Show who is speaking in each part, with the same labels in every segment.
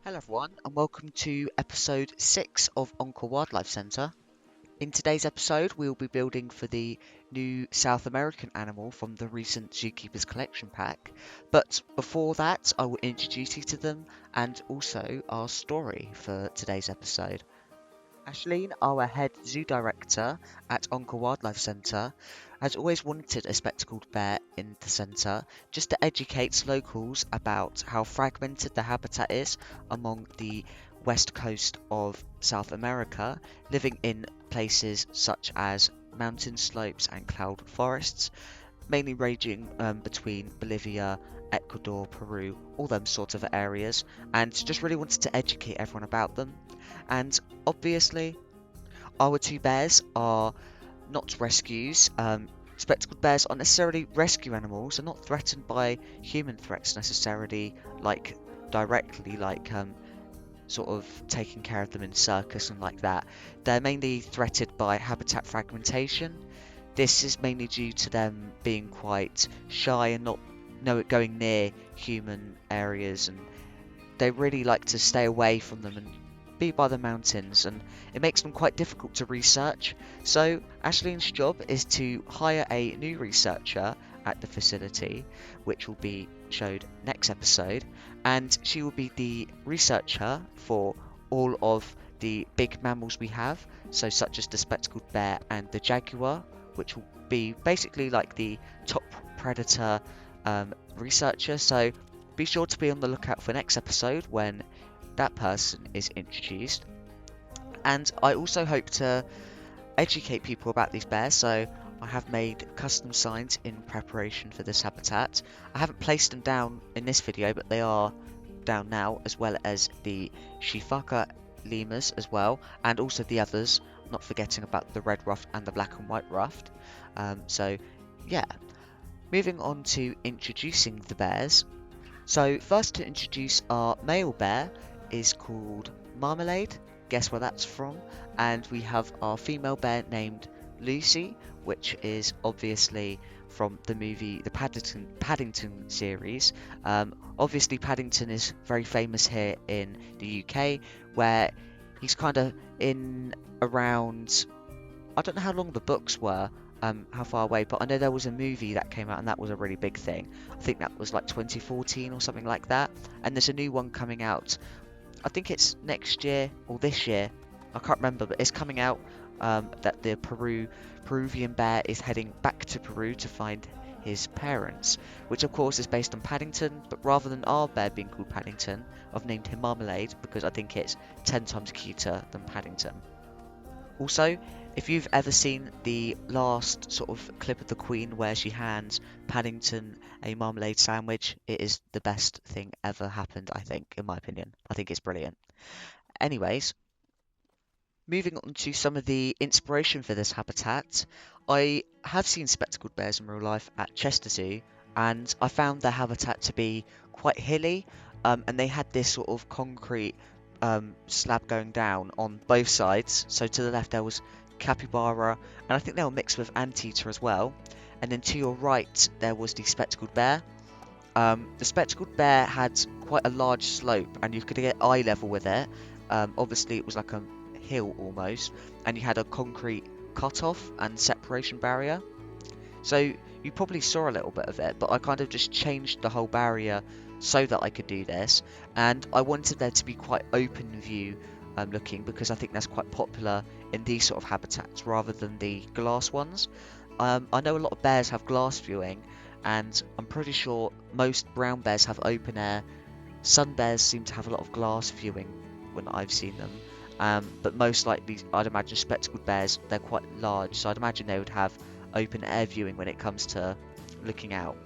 Speaker 1: Hello everyone, and welcome to episode 6 of Onca Wildlife Centre. In today's episode, we will be building for the new South American animal from the recent Zookeeper's Collection pack. But before that, I will introduce you to them and also our story for today's episode. Ashlynn, our head zoo director at Onca Wildlife Centre, has always wanted a spectacled bear in the centre just to educate locals about how fragmented the habitat is among the west coast of South America, living in places such as mountain slopes and cloud forests, mainly ranging between Bolivia, Ecuador, Peru, all them sort of areas, and just really wanted to educate everyone about them. And obviously, our two bears are not rescues. Spectacled bears aren't necessarily rescue animals. They're not threatened by human threats necessarily, like directly, like sort of taking care of them in circus and like that. They're mainly threatened by habitat fragmentation. This is mainly due to them being quite shy and not going near human areas, and they really like to stay away from them and be by the mountains, and it makes them quite difficult to research. So Ashlynn's job is to hire a new researcher at the facility, which will be showed next episode, and she will be the researcher for all of the big mammals we have, so such as the spectacled bear and the jaguar, which will be basically like the top predator researcher. So be sure to be on the lookout for next episode when that person is introduced. And I also hope to educate people about these bears, so I have made custom signs in preparation for this habitat. I haven't placed them down in this video, but they are down now, as well as the Shifaka lemurs as well, and also the others, not forgetting about the red ruffed and the black and white ruffed. So yeah, moving on to introducing the bears. So first to introduce our male bear is called Marmalade. Guess where that's from? And we have our female bear named Lucy, which is obviously from the movie, the Paddington series. Obviously, Paddington is very famous here in the UK, where he's kind of in around. I don't know how long the books were, how far away, but I know there was a movie that came out and that was a really big thing. I think that was like 2014 or something like that. And there's a new one coming out. I think it's next year or this year. I can't remember, but it's coming out that the Peruvian bear is heading back to Peru to find his parents, which of course is based on Paddington, but rather than our bear being called Paddington, I've named him Marmalade because I think it's 10 times cuter than Paddington. Also, if you've ever seen the last sort of clip of the Queen where she hands Paddington a marmalade sandwich, it is the best thing ever happened, I think, in my opinion. I think it's brilliant. Anyways, moving on to some of the inspiration for this habitat, I have seen spectacled bears in real life at Chester Zoo, and I found their habitat to be quite hilly, and they had this sort of concrete slab going down on both sides. So to the left there was capybara, and I think they were mixed with anteater as well. And then to your right there was the spectacled bear. The spectacled bear had quite a large slope, and you could get eye level with it. Obviously, it was like a hill almost, and you had a concrete cut-off and separation barrier. So you probably saw a little bit of it, but I kind of just changed the whole barrier so that I could do this, and I wanted there to be quite open view looking, because I think that's quite popular in these sort of habitats rather than the glass ones. I know a lot of bears have glass viewing, and I'm pretty sure most brown bears have open air. Sun bears seem to have a lot of glass viewing when I've seen them. But most likely, I'd imagine spectacled bears, they're quite large, so I'd imagine they would have open air viewing when it comes to looking out.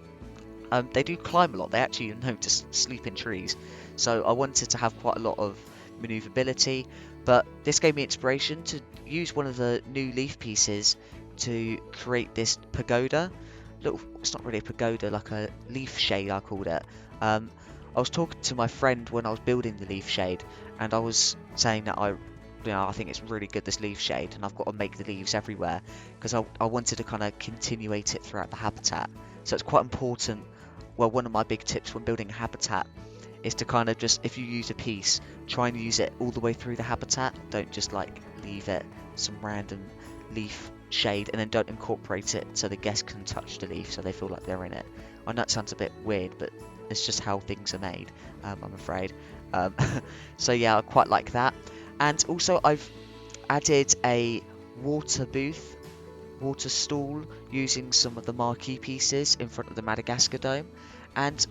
Speaker 1: They do climb a lot. They actually know to sleep in trees. So I wanted to have quite a lot of maneuverability, but this gave me inspiration to use one of the new leaf pieces to create this pagoda. It's not really a pagoda, like a leaf shade I called it. I was talking to my friend when I was building the leaf shade, and I was saying that I think it's really good, this leaf shade, and I've got to make the leaves everywhere because I wanted to kind of continuate it throughout the habitat. So it's quite important. Well, one of my big tips when building a habitat is to kind of just, if you use a piece, try and use it all the way through the habitat. Don't just like leave it some random leaf shade and then don't incorporate it so the guests can touch the leaf so they feel like they're in it. I know it sounds a bit weird, but it's just how things are made, I'm afraid. Um, so yeah, I quite like that. And also I've added a water booth, water stall, using some of the marquee pieces in front of the Madagascar Dome. And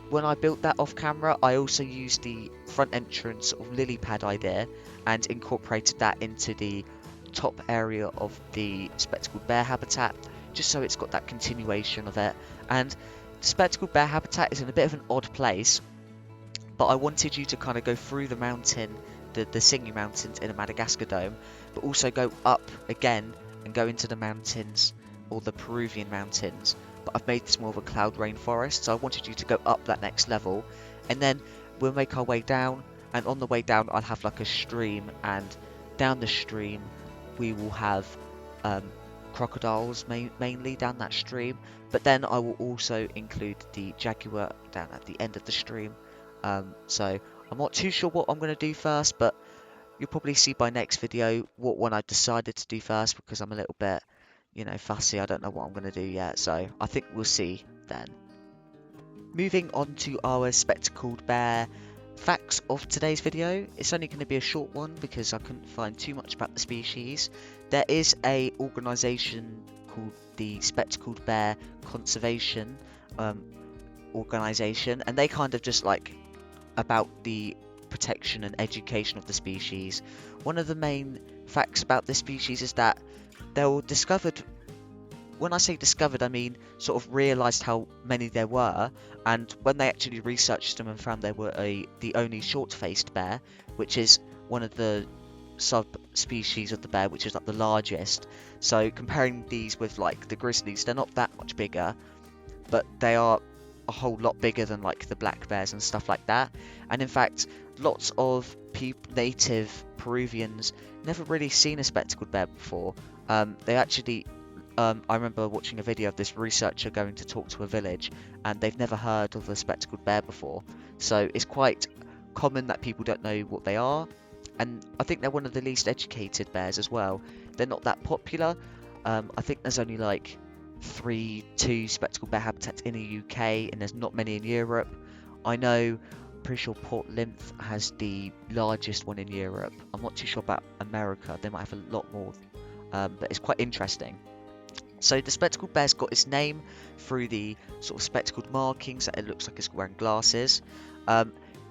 Speaker 1: when I built that off camera, I also used the front entrance sort of lily pad idea and incorporated that into the top area of the spectacled bear habitat, just so it's got that continuation of it. And the spectacled bear habitat is in a bit of an odd place, but I wanted you to kind of go through the mountain, the Singing Mountains in a Madagascar Dome, but also go up again and go into the mountains, or the Peruvian mountains. But I've made this more of a cloud rainforest, so I wanted you to go up that next level, and then we'll make our way down, and on the way down I'll have like a stream, and down the stream we will have crocodiles mainly down that stream, but then I will also include the jaguar down at the end of the stream. So I'm not too sure what I'm going to do first, but you'll probably see by next video what one I decided to do first, because I'm a little bit, fussy. I don't know what I'm going to do yet, so I think we'll see then. Moving on to our spectacled bear facts of today's video. It's only going to be a short one because I couldn't find too much about the species. There is a organisation called the Spectacled Bear Conservation Organisation, and they kind of just like about the protection and education of the species. One of the main facts about this species is that they were discovered. When I say discovered, I mean sort of realised how many there were, and when they actually researched them and found they were the only short-faced bear, which is one of the subspecies of the bear, which is like the largest. So comparing these with like the grizzlies, they're not that much bigger, but they are a whole lot bigger than like the black bears and stuff like that. And in fact, lots of native Peruvians never really seen a spectacled bear before. They actually I remember watching a video of this researcher going to talk to a village, and they've never heard of a spectacled bear before. So it's quite common that people don't know what they are, and I think they're one of the least educated bears as well. They're not that popular. I think there's only like 2 spectacled bear habitats in the UK, and there's not many in Europe. I know, pretty sure Port Lymph has the largest one in Europe. I'm not too sure about America. They might have a lot more, but it's quite interesting. So the spectacled bear's got its name through the sort of spectacled markings that it looks like it's wearing glasses.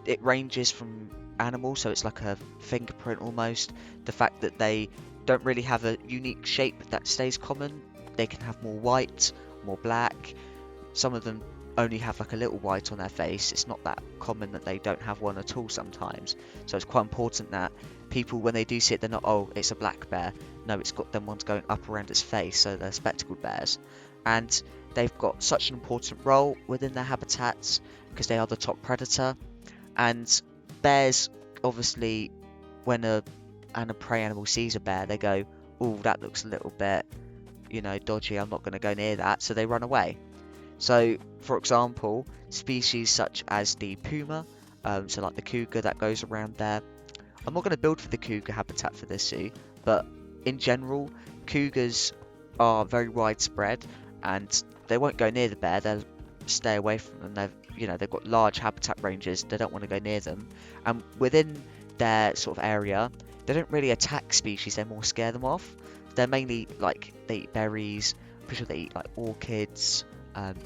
Speaker 1: It ranges from animals, so it's like a fingerprint almost. The fact that they don't really have a unique shape that stays common. They can have more white, more black. Some of them only have like a little white on their face. It's not that common that they don't have one at all sometimes. So it's quite important that people, when they do see it, they're not, oh, it's a black bear. No, it's got them ones going up around its face, so they're spectacled bears. And they've got such an important role within their habitats because they are the top predator. And bears, obviously, when a prey animal sees a bear, they go, oh, that looks a little bit, dodgy, I'm not going to go near that, so they run away. So, for example, species such as the puma, so like the cougar that goes around there. I'm not going to build for the cougar habitat for this zoo, but in general, cougars are very widespread, and they won't go near the bear. They'll stay away from them. They've got large habitat ranges. They don't want to go near them, and within their sort of area, they don't really attack species. They more scare them off. They're mainly like they eat berries. I'm pretty sure they eat like orchids,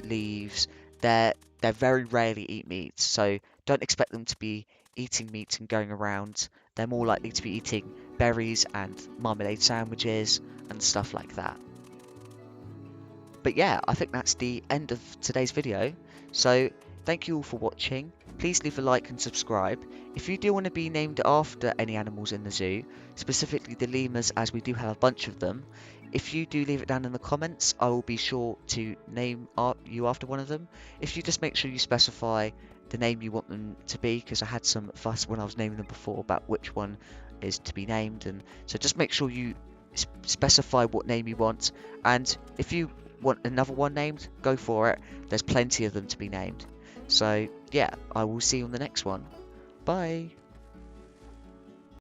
Speaker 1: leaves. They very rarely eat meat, so don't expect them to be eating meat and going around. They're more likely to be eating berries and marmalade sandwiches and stuff like that. But yeah, I think that's the end of today's video. So thank you all for watching. Please leave a like and subscribe. If you do want to be named after any animals in the zoo, specifically the lemurs, as we do have a bunch of them, if you do leave it down in the comments, I will be sure to name you after one of them. If you just make sure you specify the name you want them to be, because I had some fuss when I was naming them before about which one is to be named, and so just make sure you specify what name you want, and if you want another one named, go for it. There's plenty of them to be named. So, yeah, I will see you on the next one. Bye.